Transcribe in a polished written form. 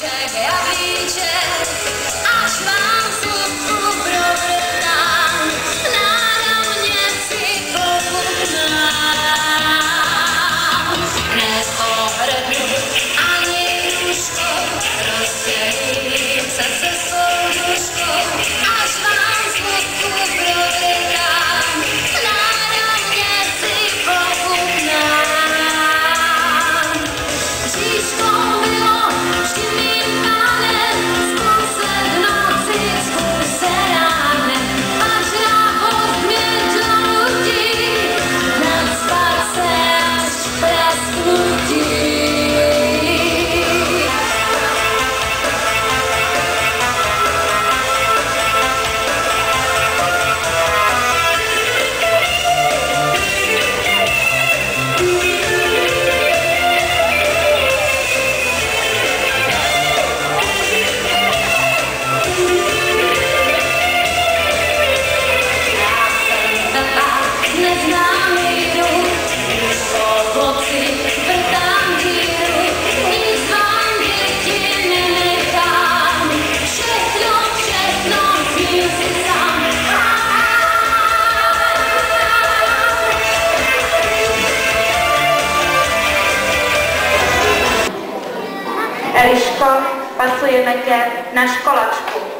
Jablíček, jablíček, až vám zubku provrtám, náramně si pochutnám. Nepohrdnu ani hruško, rozdělím se se svou duškou, až vám zubku provrtám, náramně si pochutnám. Bříško bylo vždy mým pánem, zkus se v noci, zkus se ránem, až ráhod mě donutí, naspat se až prasknutí. Neznámý druh, už po kloci vrtám díru, nic vám děti nenechám, všechno zním si sám. Eliško, pasujeme tě na školačku.